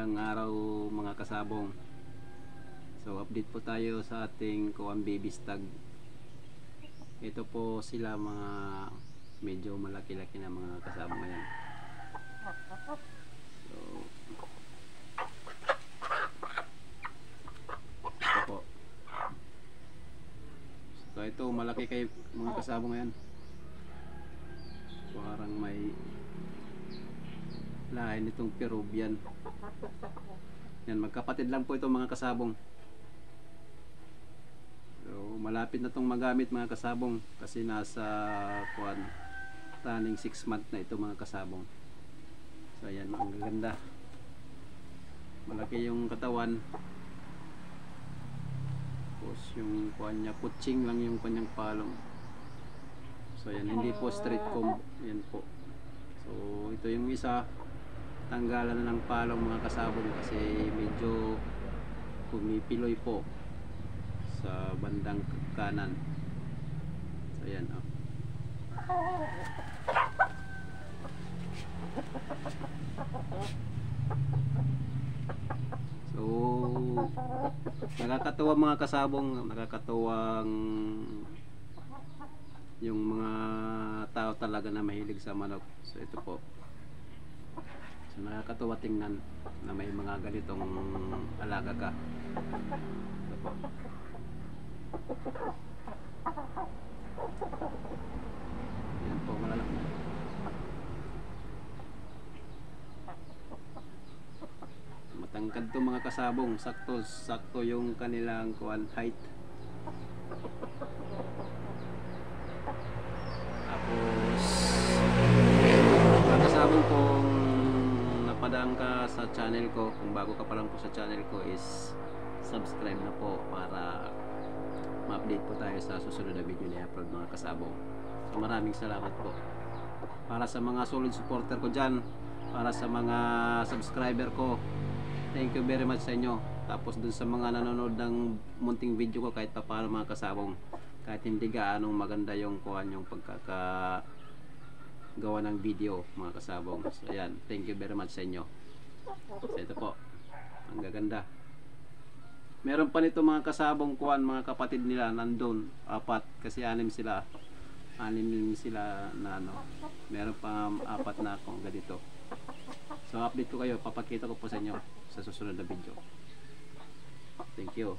Magandang araw mga kasabong. So update po tayo sa ating kuwan baby stag. Ito po sila mga medyo malaki-laki na mga kasabong ngayon. So ito po. So ito malaki kay mga kasabong ngayon. Parang may lain itong Peruvian. Yan, magkapatid lang po ito mga kasabong. So, malapit na itong magamit mga kasabong kasi nasa running 6 month na ito mga kasabong. So ayan, ang ganda. Malaki yung katawan. Tapos yung kuwan niya, kutsing lang yung kanyang palong. So ayan, hindi po straight comb. Yan po. So ito yung isa, tanggalan na ng palong mga kasabong kasi medyo pumipiloy po sa bandang kanan. So ayan, oh. So nakakatuwa mga kasabong, nakakatuwang yung mga tao talaga na mahilig sa manok. So ito po. So nakakatuwa tingnan na may mga ganitong alaga ka. Ito po. Yan po, malalaki. Matangkad to mga kasabong, sakto yung kanilang height. Tapos mga kasabong, kung napadaan ka sa channel ko, kung bago ka pa lang po sa channel ko, is subscribe na po para ma-update po tayo sa susunod na video na i-upload mga kasabong. So maraming salamat po para sa mga solid supporter ko dyan, para sa mga subscriber ko, thank you very much sa inyo. Tapos dun sa mga nanonood ng munting video ko, kahit pa paano mga kasabong, kahit hindi gaanong maganda yung kuhan, yung pagkakagawa ng video mga kasabong. So ayan, thank you very much sa inyo. So ito po, ang gaganda. Meron pa nito mga kasabong kuhan, mga kapatid nila nandun, 4 kasi 6 sila na ano. Meron pa 4 na akong ganito. So update ko kayo, papakita ko po sa inyo sa susunod na video. Thank you.